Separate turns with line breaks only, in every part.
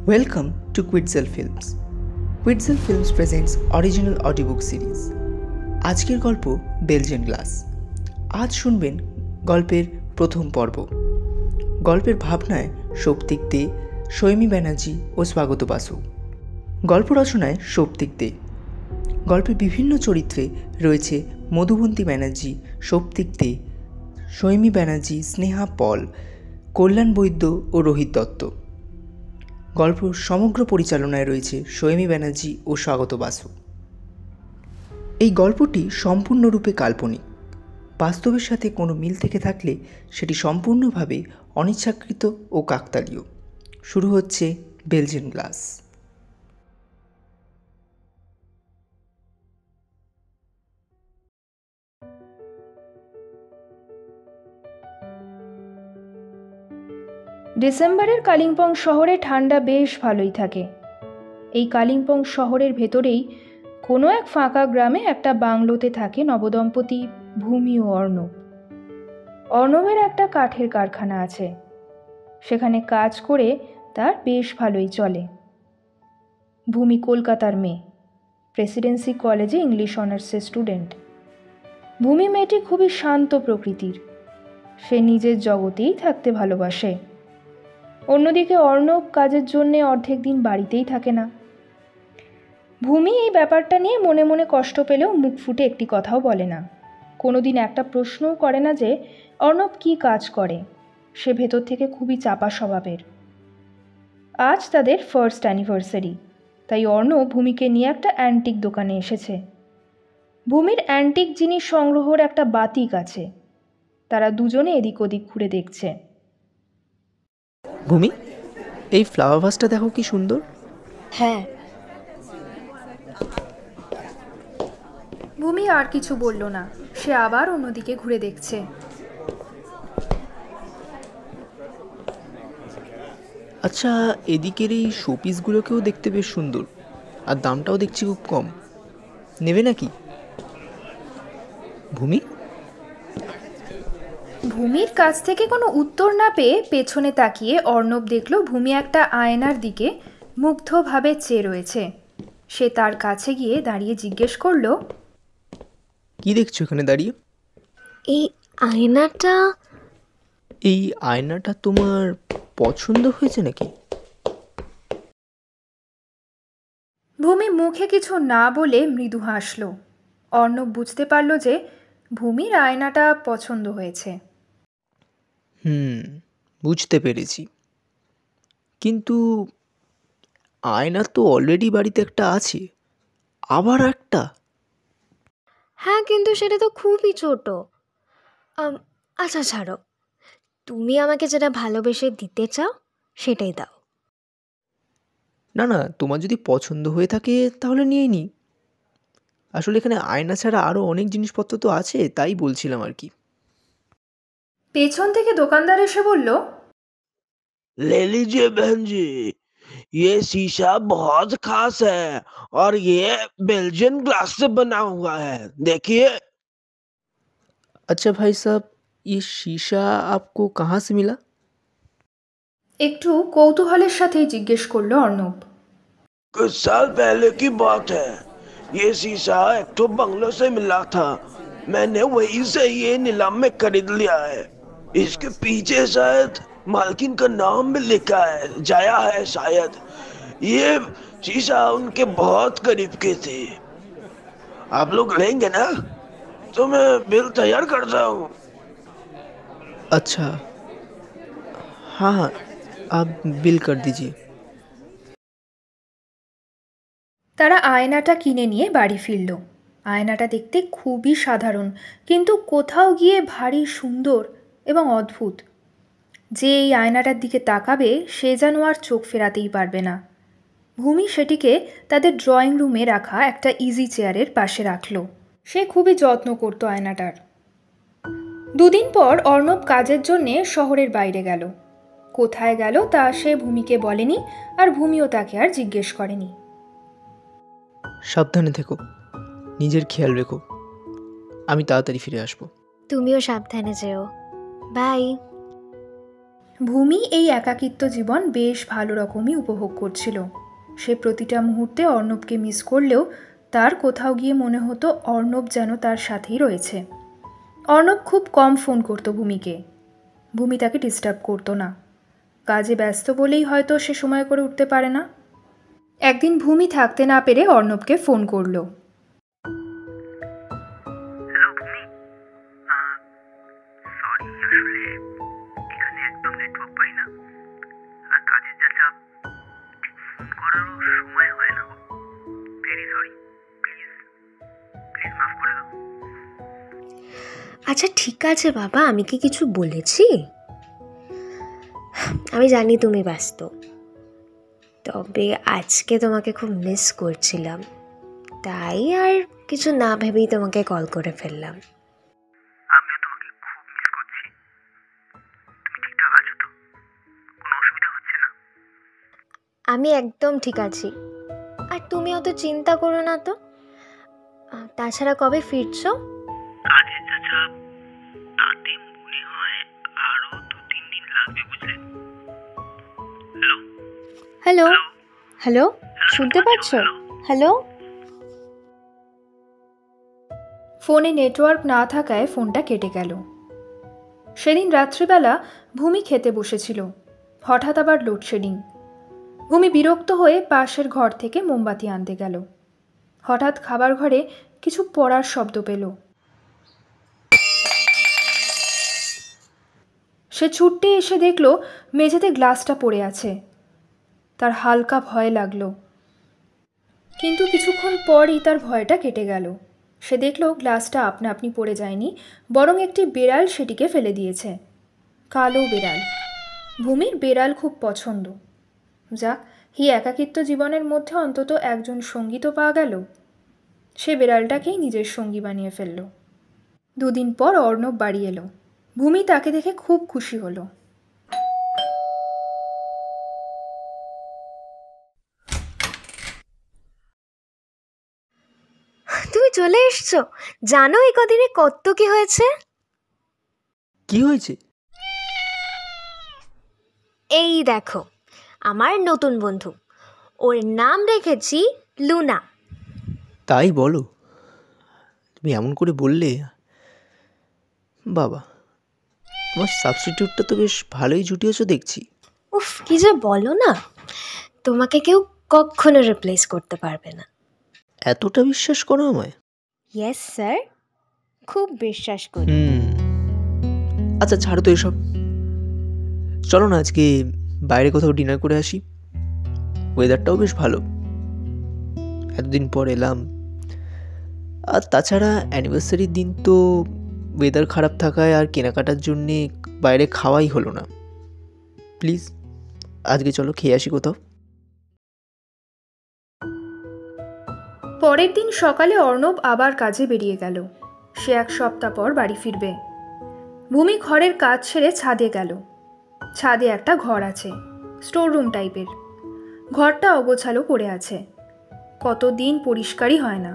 Welcome to Quitzel Films. Quitzel Films presents original audiobook series. আজকের গল্প Belgian glass. আজ শুনবেন গল্পের প্রথম পর্ব। গল্পের ভাবনায় সৌপ্তিক দে, সৈমী ব্যানার্জি ও স্বাগত বাসু। গল্প রচনায় সৌপ্তিক দে। গল্পের বিভিন্ন চরিত্রে রয়েছে মধুবন্তী ব্যানার্জি, সৌপ্তিক দে, সৈমী ব্যানার্জি, স্নেহা পল, কল্যাণ বৈদ্য ও রোহিত দত্ত। গল্প সমগ্র পরিচালনায় রয়েছে সৈমী ব্যানার্জি ও স্বাগত বাসু। এই গল্পটি সম্পূর্ণরূপে কাল্পনিক। বাস্তবের সাথে কোনো মিল থেকে থাকলে সেটি সম্পূর্ণভাবে অনিচ্ছাকৃত ও কাকতালীয়। শুরু হচ্ছে বেলজিয়ান গ্লাস।
ডিসেম্বরের কালিম্পং শহরে ঠান্ডা বেশ ভালোই থাকে। এই কালিম্পং শহরের ভেতরেই কোনো এক ফাঁকা গ্রামে একটা বাংলোতে থাকে নবদম্পতি ভূমি ও অর্ণব। অর্ণবের একটা কাঠের কারখানা আছে, সেখানে কাজ করে তার বেশ ভালোই চলে। ভূমি কলকাতার মেয়ে, প্রেসিডেন্সি কলেজে ইংলিশ অনার্সের স্টুডেন্ট। ভূমি মেয়েটি খুবই শান্ত প্রকৃতির, সে নিজের জগতেই থাকতে ভালোবাসে। অন্যদিকে অর্ণব কাজের জন্যে অর্ধেক দিন বাড়িতেই থাকে না। ভূমি এই ব্যাপারটা নিয়ে মনে মনে কষ্ট পেলেও মুখ ফুটে একটি কথাও বলে না। কোনোদিন একটা প্রশ্নও করে না যে অর্ণব কী কাজ করে। সে ভেতর থেকে খুবই চাপা স্বভাবের। আজ তাদের ফার্স্ট অ্যানিভার্সারি, তাই অর্ণব ভূমিকে নিয়ে একটা অ্যান্টিক দোকানে এসেছে। ভূমির অ্যান্টিক জিনিস সংগ্রহের একটা বাতিক আছে। তারা দুজনে এদিক ওদিক ঘুরে দেখছে।
ভূমি, এই ফ্লাওয়ার ভাসটা দেখো কি সুন্দর।
হ্যাঁ।
ভূমি আর কিছু বলল না, সে আবার অন্যদিকে ঘুরে দেখছে।
আচ্ছা, এদিকের এই শোপিসগুলোকেও দেখতে বেশ সুন্দর, আর দামটাও দেখছি খুব কম। নেবে নাকি ভূমি?
ভূমির কাছ থেকে কোনো উত্তর না পেয়ে পেছনে তাকিয়ে অর্ণব দেখল ভূমি একটা আয়নার দিকে মুগ্ধভাবে চেয়ে রয়েছে। সে তার কাছে গিয়ে দাঁড়িয়ে জিজ্ঞেস করলো,
কি দেখছো এখানে দাঁড়িয়ে?
এই আয়নাটা
এই আয়নাটা তোমার পছন্দ হয়েছে নাকি?
ভূমি মুখে কিছু না বলে মৃদু হাসল। অর্ণব বুঝতে পারল যে ভূমির আয়নাটা পছন্দ হয়েছে।
বুঝতে পেরেছি, কিন্তু আয়না তো অলরেডি বাড়িতে একটা আছে, আবার একটা?
হ্যাঁ, কিন্তু সেটা তো খুবই ছোট। আচ্ছা ছাড়ো, তুমি আমাকে যেটা ভালোবেসে দিতে চাও সেটাই দাও।
না না, তোমার যদি পছন্দ হয়ে থাকে তাহলে নিয়ে নিই। আসলে এখানে আয়না ছাড়া আরও অনেক জিনিসপত্র তো আছে, তাই বলছিলাম আর কি।
পেছন থেকে দোকানদার এসে বলল,
ले लीजिए बहन जी, ये शीशा बहुत खास है और ये बेल्जियन ग्लास से बना हुआ है, देखिए।
अच्छा भाई साहब, ये शीशा आपको कहाँ से मिला?
একটু কৌতূহলের সাথেই জিজ্ঞেস করলো অর্ণব।
कुछ साल पहले की बात है, ये शीशा एक तो बंगलों से मिला था। मैंने वहीं से ये नीलाम में खरीद लिया है। इसके पीछे शायद मालकिन का नाम भी लिखा है, जाया है शायद। ये शीशा उनके बहुत करीब के थे। आप लोग लेंगे ना, तो मैं बिल तैयार करता हूँ।
अच्छा हाँ हाँ, आप बिल कर दीजिए।
তারা আয়নাটা কিনে নিয়ে বাড়ি ফিরল। আয়নাটা দেখতে খুবই সাধারণ, কিন্তু কোথাও গিয়ে ভারী সুন্দর এবং অদ্ভুত। যে এই আয়নাটার দিকে তাকাবে সে যেন আর চোখ ফেরাতেই পারবে না। ভূমি সেটিকে তাদের ড্রয়িং রুমে রাখা একটা ইজি চেয়ারের পাশে রাখল। সে খুবই যত্ন করত আয়নাটার। দুদিন পর অর্ণব কাজের জন্যে শহরের বাইরে গেল। কোথায় গেল তা সে ভূমিকে বলেনি, আর ভূমিও তাকে আর জিজ্ঞেস করেনি।
সাবধানে থেকো, নিজের খেয়াল রেখো, আমি তাড়াতাড়ি ফিরে আসবো।
তুমিও সাবধানে যেও। বাই।
ভূমি এই একাকিত্ব জীবন বেশ ভালো রকমই উপভোগ করছিল। সে প্রতিটা মুহূর্তে অর্ণবকে মিস করলেও তার কোথাও গিয়ে মনে হতো অর্ণব যেন তার সাথেই রয়েছে। অর্ণব খুব কম ফোন করতো ভূমিকে। ভূমি তাকে ডিস্টার্ব করতো না। কাজে ব্যস্ত বলেই হয়তো সে সময় করে উঠতে পারে না। একদিন ভূমি থাকতে না পেরে অর্ণবকে ফোন করলো।
আচ্ছা ঠিক আছে বাবা, আমি কি কিছু বলেছি? আমি জানি তুমি ব্যস্ত, তবে আজকে তোমাকে খুব মিস করছিলাম, তাই আর কিছু না ভেবেই তোমাকে কল করে ফেললাম।
আমিও তোমাকে খুব মিস করছি। তুমি ঠিকঠাক আছো তো? কোনো অসুবিধা হচ্ছে না?
আমি একদম ঠিক আছি, আর তুমি অত চিন্তা করো না তো। তাছাড়া কবে ফিরছো?
কাজের যা চাপ, তাতে মনে হয় আরো 2-3 দিন লাগবে, বুঝলে? হ্যালো
হ্যালো হ্যালো, শুনতে পাচ্ছো? হ্যালো।
ফোনে নেটওয়ার্ক না থাকায় ফোনটা কেটে গেল। সেদিন রাত্রিবেলা ভূমি খেতে বসেছিল, হঠাৎ আবার লোডশেডিং। ভূমি বিরক্ত হয়ে পাশের ঘর থেকে মোমবাতি আনতে গেল। হঠাৎ খাবার ঘরে কিছু পড়ার শব্দ পেল। সে ছুটতে এসে দেখল মেঝেতে গ্লাসটা পড়ে আছে। তার হালকা ভয় লাগলো, কিন্তু কিছুক্ষণ পরই তার ভয়টা কেটে গেল। সে দেখল গ্লাসটা আপনা আপনি পড়ে যায়নি, বরং একটি বেড়াল সেটিকে ফেলে দিয়েছে। কালো বেড়াল। ভূমির বেড়াল খুব পছন্দ। যাক, এই একাকিত্ব জীবনের মধ্যে অন্তত একজন সঙ্গী তো পাওয়া গেল। সে বেড়ালটাকেই নিজের সঙ্গী বানিয়ে ফেলল। 2 দিন পর অর্ণব বাড়ি এলো। ভূমি তাকে দেখে খুব খুশি হলো।
তুমি চলে এসছো? জানো এই কদিনে কত কি হয়েছে?
কি হয়েছে?
এই দেখো, আমার নতুন বন্ধু, ওর নাম রেখেছি লুনা।
তাই বলো? তুমি এমন করে বললে। বাবা, তোমার সাবস্টিটিউটটা তো বেশ ভালোই জুটিয়েছো দেখছি।
উফ, কি যে বলো না, তোমাকে কেউ কখনো রিপ্লেস করতে পারবে না।
এতটা বিশ্বাস করো আমায়?
ইয়েস স্যার, খুব বিশ্বাস করি।
আচ্ছা ছাড়ো তো এসব, চলো না আজকে বাইরে কোথাও ডিনার করে আসি। ওয়েদারটাও বেশ ভালো, এতদিন পর এলাম। আর তাছাড়া অ্যানিভার্সারির দিন তো ওয়েদার খারাপ থাকায় আর কেনাকাটার জন্যে বাইরে খাওয়াই হলো না। প্লিজ আজকে চলো খেয়ে আসি কোথাও।
পরের দিন সকালে অর্ণব আবার কাজে বেরিয়ে গেল। সে 1 সপ্তাহ পর বাড়ি ফিরবে। ভূমি ঘরের কাজ ছেড়ে ছাদে গেল। ছাদে একটা ঘর আছে, স্টোর রুম টাইপের। ঘরটা অগোছালো পড়ে আছে, কতদিন পরিষ্কারই হয় না।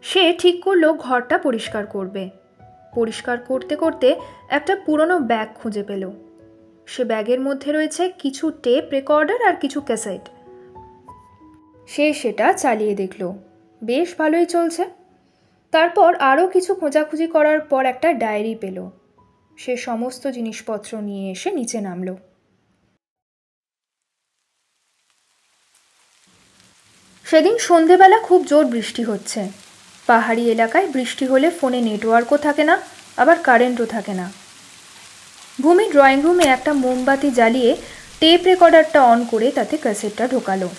সে ঠিক করলো ঘরটা পরিষ্কার করবে। পরিষ্কার করতে করতে একটা পুরনো ব্যাগ খুঁজে পেল। সে ব্যাগের মধ্যে রয়েছে কিছু টেপ রেকর্ডার আর কিছু ক্যাসেট। সে সেটা চালিয়ে দেখল, বেশ ভালোই চলছে। তারপর আরও কিছু খোঁজাখুঁজি করার পর একটা ডায়েরি পেল। সে সমস্ত জিনিসপত্র নিয়ে এসে নিচে নামল। সেদিন সন্ধেবেলা খুব জোর বৃষ্টি হচ্ছে। পাহাড়ি এলাকায় বৃষ্টি হলে ফোনে নেটওয়ার্কও থাকে না, আবার কারেন্টও থাকে না। ভূমি ড্রয়িং রুমে একটা মোমবাতি জ্বালিয়ে টেপ রেকর্ডারটা অন করে তাতে ক্যাসেটটা ঢোকালো।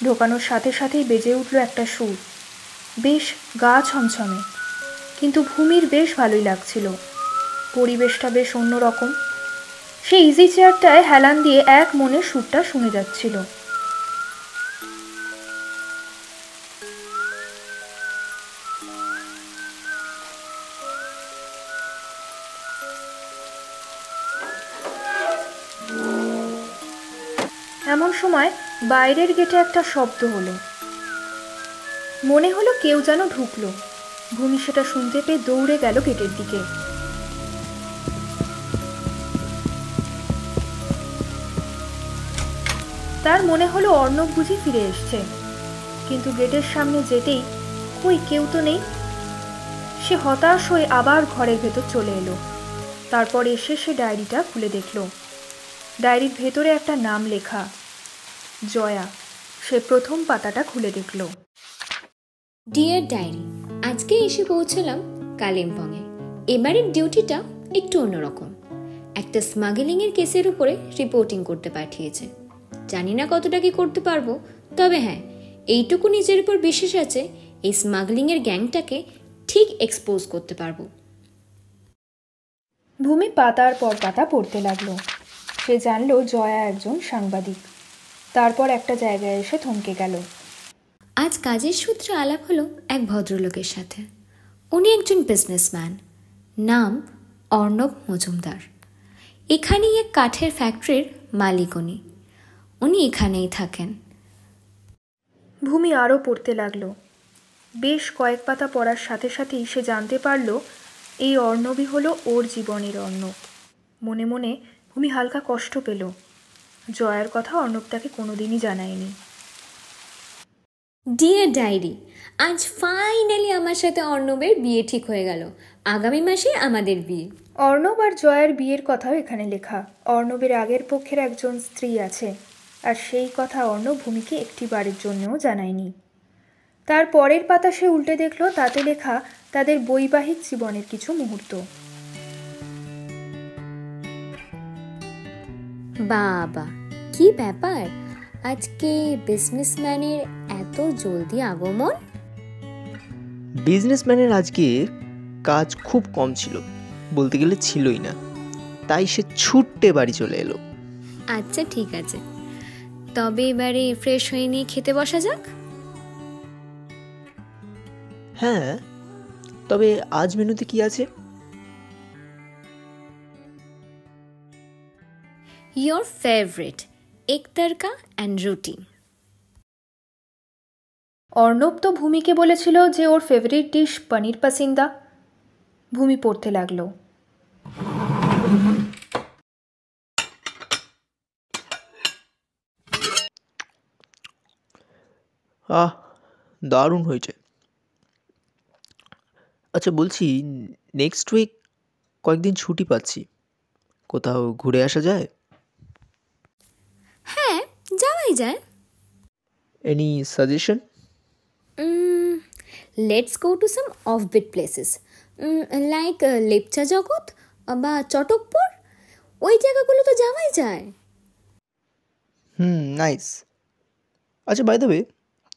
ঢোকানোর সাথে সাথেই বেজে উঠল একটা সুর, বেশ গা ছমছমে। কিন্তু ভূমির বেশ ভালোই লাগছিল, পরিবেশটা বেশ অন্যরকম। সে ইজি চেয়ারটায় হেলান দিয়ে এক মনে সুরটা শুনে যাচ্ছিল। এমন সময় বাইরের গেটে একটা শব্দ হলো। মনে হলো কেউ যেন ঢুকলো। ভূমি সেটা শুনতে পেয়ে দৌড়ে গেল গেটের দিকে। তার মনে হলো অর্ণব বুঝি ফিরে এসছে, কিন্তু গেটের সামনে যেতেই কই কেউ তো নেই। সে হতাশ হয়ে আবার ঘরের ভেতর চলে এলো। তারপর এসে সে ডায়েরিটা খুলে দেখল। ডায়েরির ভেতরে একটা নাম লেখা, জয়া। সে প্রথম পাতাটা খুলে দেখল।
ডিয়ার ডায়েরি, আজকে এসে পৌঁছলাম কালিম্পংয়ে। এবারের ডিউটিটা একটু অন্যরকম। একটা স্মাগলিংয়ের কেসের উপরে রিপোর্টিং করতে পাঠিয়েছে। জানি না কতটা কি করতে পারবো, তবে হ্যাঁ, এইটুকু নিজের উপর বিশ্বাস আছে, এই স্মাগলিংয়ের গ্যাংটাকে ঠিক এক্সপোজ করতে পারবো।
ভূমি পাতার পর পাতা পড়তে লাগলো। সে জানলো জয়া একজন সাংবাদিক। তারপর একটা জায়গায় এসে থমকে গেল।
আজ কাজের সূত্রে আলাপ হলো এক ভদ্রলোকের সাথে। উনি একজন বিজনেসম্যান, নাম অর্ণব মজুমদার। এখানেই এক কাঠের ফ্যাক্টরির মালিক উনি এখানেই থাকেন।
ভূমি আরও পড়তে লাগলো। বেশ কয়েক পাতা পড়ার সাথে সাথেই সে জানতে পারল এই অর্ণবই হলো ওর জীবনের অর্ণব। মনে মনে ভূমি হালকা কষ্ট পেল। জয়ার কথা অর্ণব তাকে কোনোদিনই জানায়নি।
ডিয়ার ডায়েরি, আজ ফাইনালি আমার সাথে অর্ণবের বিয়ে ঠিক হয়ে গেল। আগামী মাসে আমাদের বিয়ে।
অর্ণব আর জয়ার বিয়ের কথাও এখানে লেখা। অর্ণবের আগের পক্ষের একজন স্ত্রী আছে, আর সেই কথা অর্ণব ভূমিকে একটি বারের জন্যও জানায়নি। তার পরের পাতা সে উল্টে দেখল, তাতে লেখা তাদের বৈবাহিক জীবনের কিছু মুহূর্ত।
বাবা, কি ব্যাপার, আজকে বিজনেসম্যানের এত জলদি আগমন?
বিজনেসম্যানের আজকে কাজ খুব কম ছিল, বলতে গেলে ছিলই না, তাই সে ছুট্টে বাড়ি চলে এলো।
আচ্ছা ঠিক আছে, তবে এবারে ফ্রেশ হয়ে নিয়ে খেতে বসা যাক।
হ্যাঁ, তবে আজ মেনুতে কি আছে?
Your favorite, এক তরকা অ্যান্ড রুটি।
অর্ণব তো ভূমিকে বলেছিল যে ওর ফেভারিট ডিশ পনির পাসিন্দা। ভূমি পড়তে লাগলো।
দারুণ হয়েছে। আচ্ছা বলছি, নেক্সট উইক কয়েকদিন ছুটি পাচ্ছি, কোথাও ঘুরে আসা যায়?
হ্যাঁ, যাওয়াই যায়।
Any suggestion?
Let's go to some offbeat places like Lepcha জগৎ বা চটকপুর। ওই জায়গাগুলো তো যাওয়াই যায়।
নাইস। আচ্ছা বাই দ্য ওয়ে,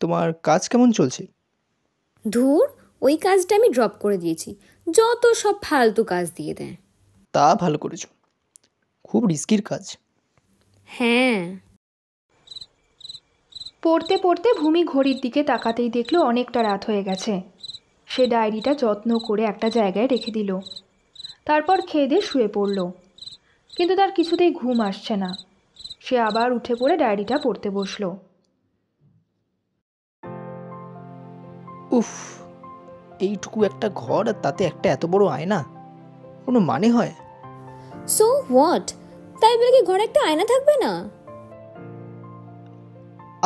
তোমার কাজ কেমন চলছে?
ধুর, ওই কাজটা আমি ড্রপ করে দিয়েছি। যত সব ফালতু কাজ দিয়ে দেয়।
তা ভালো করেছো, খুব রিস্কির কাজ।
হ্যাঁ।
পড়তে পড়তে ভূমি ঘড়ির দিকে তাকাতেই দেখলো অনেকটা রাত হয়ে গেছে। সে ডায়েরিটা যত্ন করে একটা জায়গায় রেখে দিল। তারপর খেয়ে দিয়ে শুয়ে পড়ল, কিন্তু তার কিছুতেই ঘুম আসছে না। সে আবার উঠে পড়ে ডায়েরিটা পড়তে বসলো।
উফ, এইটুকু একটা ঘর আর তাতে একটা এত বড় আয়না, কোনো মানে হয়?
সো হোয়াট, তাই বলে কি ঘরে একটা আয়না থাকবে না?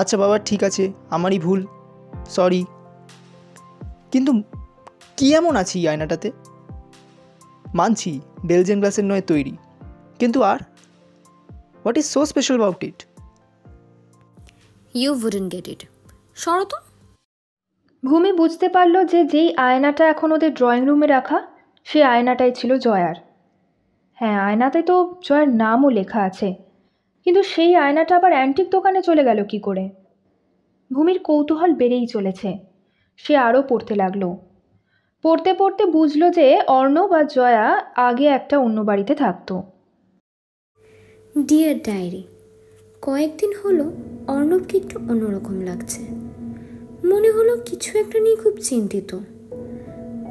আচ্ছা বাবা, ঠিক আছে, আমারই ভুল, সরি। কিন্তু কি এমন আছে এই আয়নাটাতে? মানছি বেলজিয়ান গ্লাসের নয় তৈরি, কিন্তু আর what is so special about it?
You wouldn't get it. সরো তো।
ভূমি বুঝতে পারল যে যেই আয়নাটা এখন ওদের ড্রয়িং রুমে রাখা, সেই আয়নাটাই ছিল জয়ার। হ্যাঁ, আয়নাতে তো জয়ার নামও লেখা আছে, কিন্তু সেই আয়নাটা আবার অ্যান্টিক দোকানে চলে গেল কি করে? ভূমির কৌতূহল বেড়েই চলেছে। সে আরও পড়তে লাগলো। পড়তে পড়তে বুঝলো যে অর্ণব আর জয়া আগে একটা অন্য বাড়িতে থাকতো।
ডিয়ার ডায়েরি, কয়েকদিন হলো অর্ণবকে একটু অন্যরকম লাগছে। মনে হলো কিছু একটা নিয়ে খুব চিন্তিত।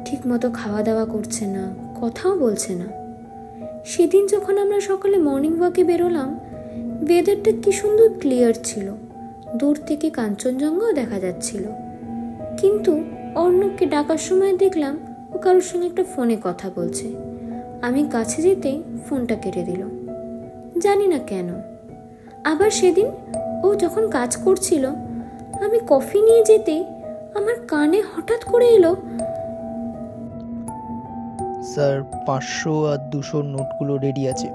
ঠিকমতো খাওয়া দাওয়া করছে না, কথাও বলছে না। সেদিন যখন আমরা সকালে মর্নিং ওয়াকে বেরোলাম, ওয়েদারটা কি সুন্দর ক্লিয়ার ছিল। দূর থেকে কাঞ্চনজঙ্ঘাও দেখা যাচ্ছিল। কিন্তু অর্ণবকে ডাকার সময় দেখলাম ও কারোর সঙ্গে একটা ফোনে কথা বলছে। আমি কাছে যেতেই ফোনটা কেটে দিল, জানি না কেন। আবার সেদিন ও যখন কাজ করছিল, আমি কফি নিয়ে যেতেই আমার কানে হঠাৎ করে এলো,
স্যার 500 আর 200 নোটগুলো রেডি আছে।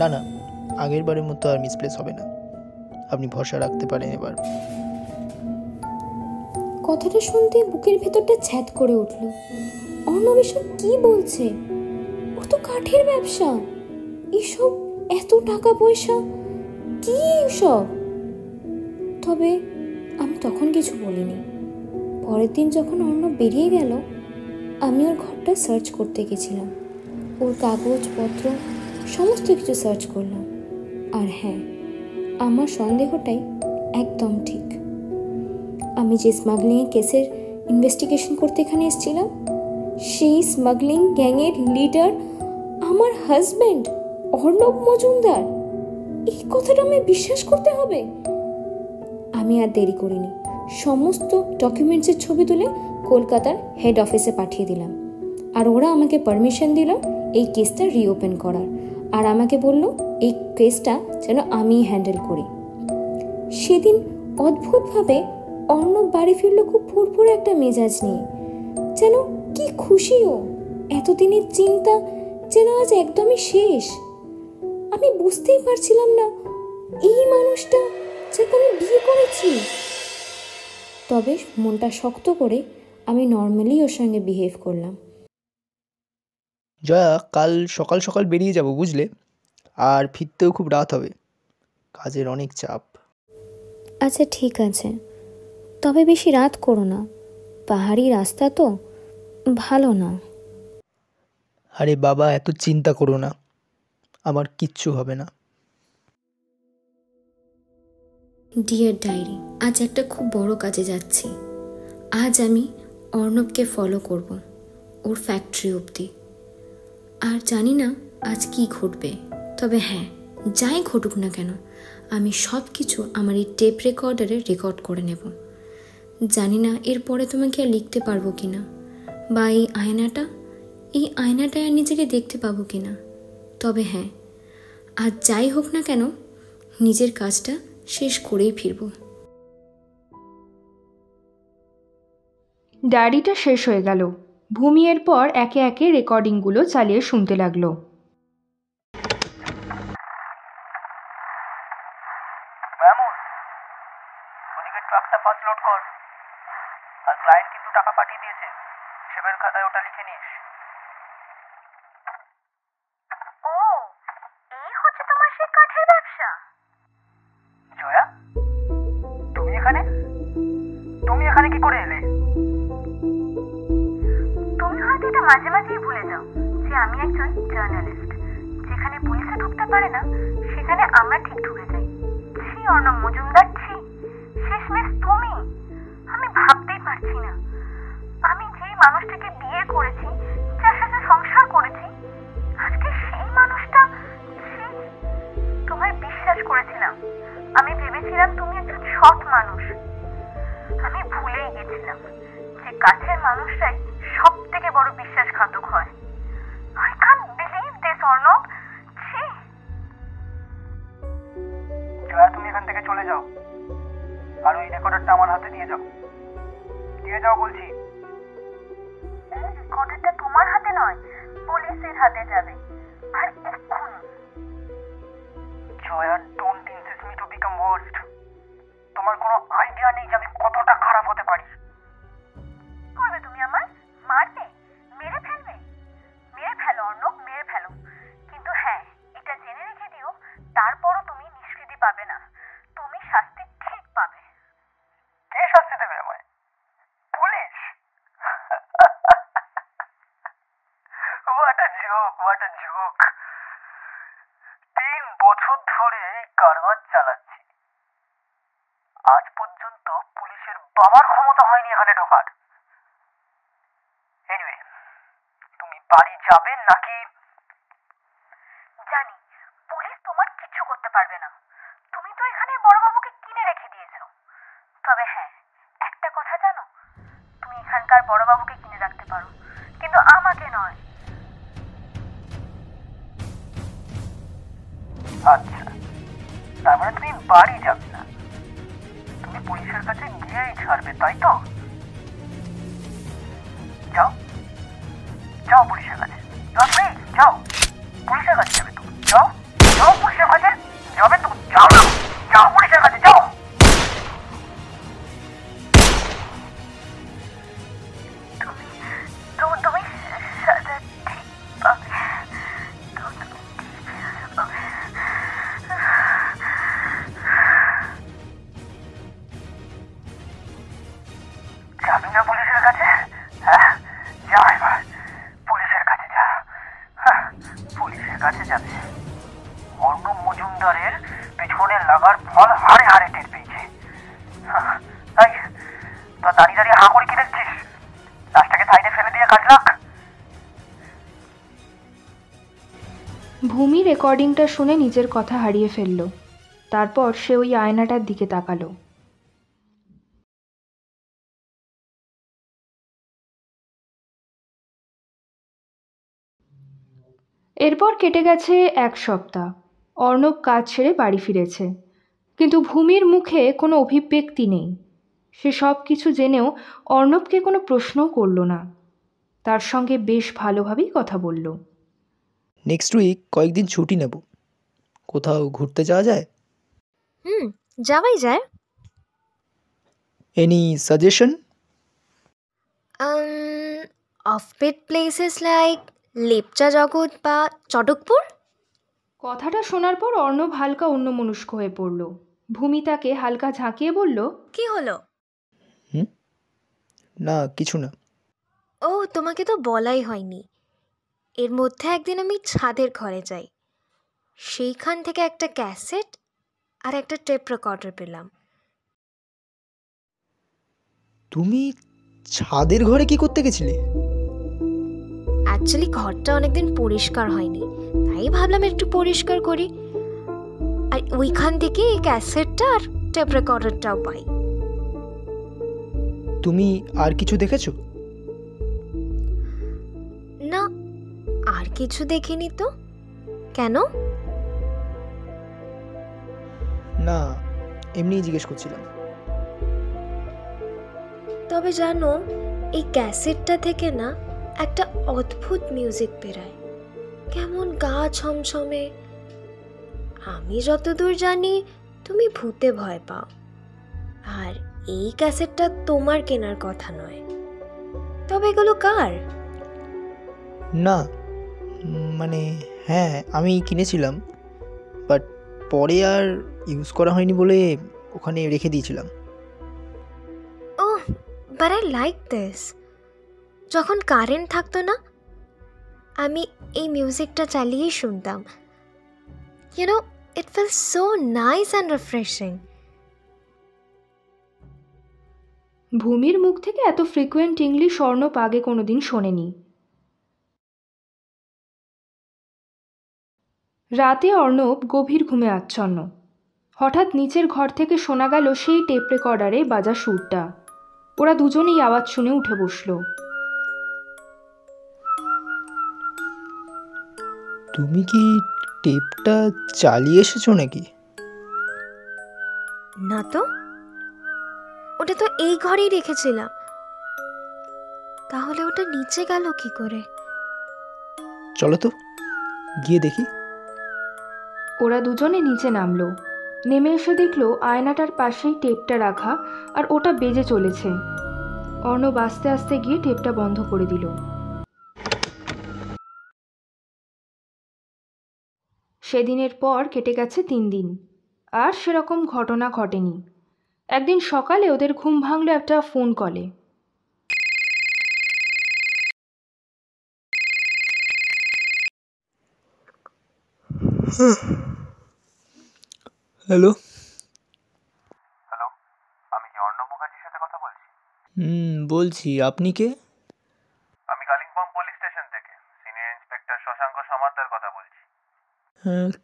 না না, আগের বারের মতো আর মিসপ্লেস হবে না, আপনি ভরসা রাখতে পারেন এবার।
কথাটা শুনতে বুকের ভেতরটা ছ্যাদ করে উঠল। অর্ণব এসব কি বলছে? ওর তো কাঠের ব্যবসা, এসব এত টাকা পয়সা কি এসব? তবে আমি তখন কিছু বলিনি। পরের দিন যখন অর্ণব বেরিয়ে গেল, আমি ওর ঘরটা সার্চ করতে গেছিলাম। ওর কাগজপত্র সমস্ত কিছু সার্চ করলাম। আর হ্যাঁ, আমার সন্দেহটাই একদম ঠিক। আমি যে স্মাগলিং কেসের ইনভেস্টিগেশন করতে এখানে এসেছিলাম, সেই স্মাগলিং গ্যাংয়ের লিডার আমার হাজব্যান্ড অর্ণব মজুমদার। এই কথাটা আমি বিশ্বাস করতে হবে। আমি আর দেরি করিনি, সমস্ত ডকুমেন্টসের ছবি তুলে কলকাতার হেড অফিসে পাঠিয়ে দিলাম। আর ওরা আমাকে পারমিশন দিল এই কেসটা রিওপেন করার, আর আমাকে বলল এই কেসটা যেন আমিই হ্যান্ডেল করি। সেদিন অদ্ভুতভাবে অর্ণব বাড়ি ফিরল খুব ফুরফুরে একটা মেজাজ নিয়ে, যেন কি খুশি ও। এতদিনের চিন্তা যেন আজ একদমই শেষ। আমি বুঝতেই পারছিলাম না এই মানুষটা যাকে আমি বিয়ে করেছি। তবে মনটা শক্ত করে আমি নর্মালি ওর সঙ্গে বিহেভ করলাম।
জয়া, কাল সকাল সকাল বেরিয়ে যাব বুঝলে, আর ফিরতেও খুব রাত হবে, কাজের অনেক চাপ।
আচ্ছা ঠিক আছে, তবে বেশি রাত করো না, পাহাড়ি রাস্তা তো ভালো না।
আরে বাবা, এত চিন্তা করো না, আমার কিচ্ছু হবে না।
ডিয়ার ডায়েরি, আজ একটা খুব বড় কাজে যাচ্ছি। আজ আমি অর্ণবকে ফলো করব ওর ফ্যাক্টরি অবধি। আর জানি না আজ কি ঘটবে, তবে হ্যাঁ, যাই ঘটুক না কেন আমি সব কিছু আমার এই টেপ রেকর্ডারে রেকর্ড করে নেব। জানি না এরপরে তোমাকে আর লিখতে পারবো কিনা, বা এই আয়নাটায় আর নিজেকে দেখতে পাবো কিনা। তবে হ্যাঁ, আজ যাই হোক না কেন নিজের কাজটা শেষ করেই ফিরব।
ডায়েরিটা শেষ হয়ে গেল। ভূমি এরপর একে একে রেকর্ডিংগুলো চালিয়ে শুনতে লাগলো।
ওদিকে ট্রাকটা ফার্স্ট লোড কর, আর ক্লায়েন্ট কিন্তু টাকা পাঠিয়ে দিয়েছে, হিসেবের খাতায় ওটা লিখে নিস।
ও, এই হচ্ছে তোমার সেই কাঠের ব্যবসা?
জয়া, তুমি এখানে কি করে এলে?
তুমি হয়তো এটা মাঝে মাঝেই ভুলে যাও যে আমি একজন জার্নালিস্ট। যেখানে পুলিশে ঢুকতে পারে না, সেখানে আমরা ঠিক ঢুকে যাই। ছি অর্ণব মজুমদার, ছি। শেষমেশ তুমি। আমি ভাবতেই পারছি না, আমি যেই মানুষটাকে বিয়ে করেছি, যার সাথে সংসার করেছি, আজকে সেই মানুষটা। ছি, তোমায় বিশ্বাস করেছিলাম। আমি ভেবেছিলাম তুমি একজন সৎ মানুষ। আমি ভুলেই গেছিলাম যে কাছের মানুষরাই সব থেকে বড় বিশ্বাসঘাতক হয়। I can't believe this, Arnab. ছি।
জয়া, তুমি এখান থেকে চলে যাও, আর ওই রেকর্ডারটা আমার হাতে দিয়ে যাও। দিয়ে যাও বলছি।
এই রেকর্ডারটা তোমার হাতে নয়, পুলিশের হাতে যাবে, আর এক্ষুনি।
Jaya, don't insist me to become worst. তোমার কোনো আইডিয়া নেই যে আমি কতটা খারাপ হতে পারি।
করবে তুমি আমার? মারবে? মেরে ফেলবে? মেরে ফেলো অর্ণব, মেরে ফেলো। কিন্তু হ্যাঁ, এটা জেনে রেখে দিও, তারপরও তুমি নিষ্কৃতি পাবে না। তুমি শাস্তি ঠিক পাবে।
কে শাস্তি দেবে আমায়? Police? What a joke, what a joke. 3 বছর ধরে এই কারবার চালাচ্ছি, আজ পর্যন্ত পুলিশের বাবার ক্ষমতা হয়নি এখানে ঢোকার। এনিওয়ে, তুমি বাড়ি যাবে নাকি?
জানি পুলিশ তোমার কিচ্ছু করতে পারবে না, তুমি তো এখানে বড়বাবুকে কিনে রেখে দিয়েছো। তবে হ্যাঁ, বড়বাবুকে কিনে রাখতে পারো, কিন্তু আমাকে নয়।
আচ্ছা, তার মানে তুমি বাড়ি যাবে না, তুমি পুলিশের কাছে গিয়েই ছাড়বে, তাই তো? যাও যাও পুলিশের কাছে, প্লিজ যাও, পুলিশের কাছে যাবে তো, যাও যাও পুলিশের কাছে যাবে তো, যাও না, যাও পুলিশের কাছে যাও।
তুমি সাজা ঠিক পাবে,
যাবি না পুলিশের কাছে? হ্যাঁ, যা এবার পুলিশের কাছে যা। হ্যাঁ, পুলিশের কাছে যাবে। অর্ণব মজুমদারের পেছনে লাগার ফল হাড়ে হাড়ে টের পেয়েছে। তাই তো দাঁড়িয়ে দাঁড়িয়ে হাঁ করে কি দেখছিস? লাশটাকে সাইডে ফেলে দিয়ে কাজ লাগ।
ভূমি রেকর্ডিংটা শুনে নিজের কথা হারিয়ে ফেলল। তারপর সে ওই আয়নাটার দিকে তাকালো। এরপর কেটে গেছে 1 সপ্তাহ। অর্ণব কাজ ছেড়ে বাড়ি ফিরেছে, কিন্তু ভূমির মুখে কোনো অভিব্যক্তি নেই। সে সব কিছু জেনেও অর্ণবকে কোনো প্রশ্নও করল না, তার সঙ্গে বেশ ভালোভাবেই কথা বলল।
নেক্সট উইক কয়েকদিন ছুটি নেব, কোথাও ঘুরতে যাওয়া যায়?
যাওয়াই যায়।
Any suggestion?
Offbeat places like Lepcha জগৎ বা চটকপুর।
কথাটা শোনার পর অর্ণব হালকা অন্যমনস্ক হয়ে পড়ল। ভূমি তাকে হালকা ঝাঁকিয়ে বলল,
কি হলো?
না, কিছু না।
ও, তোমাকে তো বলাই হয়নি। এর মধ্যে একদিন আমি ছাদের ঘরে যাই, সেইখান থেকে একটা ক্যাসেট আর একটা টেপ রেকর্ডার পেলাম।
তুমি ছাদের ঘরে কি করতে গেছিলে?
অ্যাকচুয়ালি ঘরটা অনেকদিন পরিষ্কার হয়নি, তাই ভাবলাম একটু পরিষ্কার করি। আর ওইখান থেকে এই ক্যাসেটটা আর টেপ রেকর্ডারটাও পাই।
তুমি আর কিছু দেখেছো?
না, আর কিছু দেখিনি তো। কেন?
না, এমনিই জিজ্ঞেস করছিলাম।
তবে জানো, এই ক্যাসেটটা থেকে না একটা অদ্ভুত মিউজিক বেরায়, কেমন গা ছমছমে। আমি যতদূর জানি তুমি ভূতে ভয় পাও, আর এই ক্যাসেটটা তোমার কেনার কথা নয়। তবে এগুলো কার?
না, মানে হ্যাঁ, আমি কিনেছিলাম, বাট পরে আর ইউজ করা হয়নি বলে ওখানে রেখে দিয়েছিলাম।
Oh, but I like this. যখন কারেন্ট থাকতো না, আমি এই মিউজিকটা চালিয়েই শুনতাম। You know, it feels so nice and refreshing.
ভূমির মুখ থেকে এত ফ্রিকুয়েন্ট ইংলিশ অর্ণব আগে কোনোদিন শোনেনি। রাতে অর্ণব গভীর ঘুমে আচ্ছন্ন। হঠাৎ নিচের ঘর থেকে শোনা গেল সেই টেপ রেকর্ডারে বাজা সুরটা। ওরা দুজনেই আওয়াজ শুনে উঠে বসল।
তুমি কি টেপটা চালিয়ে এসেছো নাকি?
না তো, ওটা তো এই ঘরেই রেখেছিলাম। তাহলে ওটা নিচে গেল কি করে?
চলো তো গিয়ে দেখি।
ওরা দুজনে নিচে নামলো। নেমে এসে দেখলো আয়নাটার পাশেই টেপটা রাখা, আর ওটা বেজে চলেছে। অর্ণব আস্তে আস্তে গিয়ে টেপটা বন্ধ করে দিল। সেদিনের পর কেটে গেছে 3 দিন, আর সেরকম ঘটনা ঘটেনি। একদিন সকালে ওদের ঘুম ভাঙলো একটা ফোন কলে।
হ্যালো।
হ্যালো, আমি কি অর্ণব মুখার্জির সাথে কথা বলছি?
বলছি, আপনি কে?
আমি কালিম্পং পুলিশ স্টেশন থেকে সিনিয়র ইন্সপেক্টর শশাঙ্ক সমাদ্দার কথা বলছি।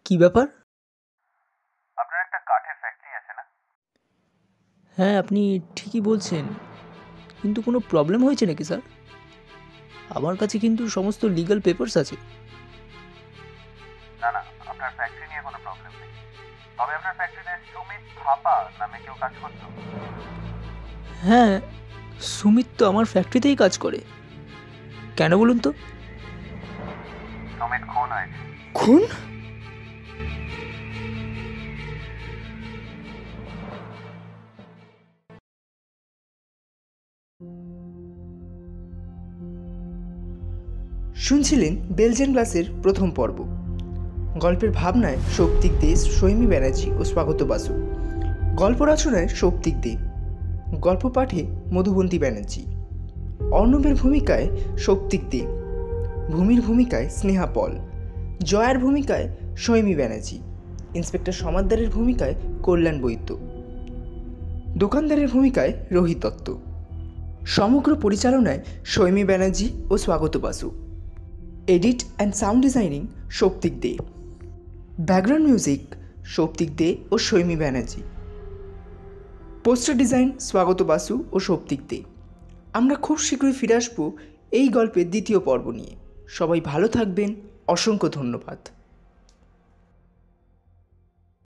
কি ব্যাপার?
আপনার একটা কাঠের ফ্যাক্টরি আছে না?
হ্যাঁ, আপনি ঠিকই বলছেন। কিন্তু কোনো প্রবলেম হয়েছে নাকি স্যার? আমার কাছে কিন্তু সমস্ত লিগ্যাল পেপারস আছে।
না না, আপনার ফ্যাক্টরি নিয়ে কোনো প্রবলেম নেই। তবে আপনার ফ্যাক্টরিতে সুমিত থাপা নামে কেউ কাজ করতো?
হ্যাঁ, সুমিত তো আমার ফ্যাক্টরিতেই কাজ করে। কেন বলুন তো?
সুমিত খুন হয়েছে।
খুন? শুনছিলেন বেলজেন ক্লাসের প্রথম পর্ব। গল্পের ভাবনায় শৌক্তিক দে, সৈমী ব্যানার্জি ও স্বাগত বাসু। গল্প রচনায় শৌক্তিক দে, গল্প পাঠে মধুবন্তী ব্যানার্জি। অর্ণবের ভূমিকায় শৌক্তিক দে, ভূমির ভূমিকায় স্নেহা পল, জয়ার ভূমিকায় সৈমী ব্যানার্জি, ইন্সপেক্টর সমাদ্দারের ভূমিকায় কল্যাণ বৈদ্য, দোকানদারের ভূমিকায় রোহিত দত্ত। সমগ্র পরিচালনায় সৈমী ব্যানার্জি ও Swagata Basu. Edit and sound designing Shouktik De. Background music Shouktik De ও সৈমী ব্যানার্জি। পোস্টার ডিজাইন স্বাগত বাসু ও শৌক্তিক দে। আমরা খুব শীঘ্রই ফিরে আসবো এই গল্পের দ্বিতীয় পর্ব নিয়ে। সবাই ভালো থাকবেন। অসংখ্য ধন্যবাদ।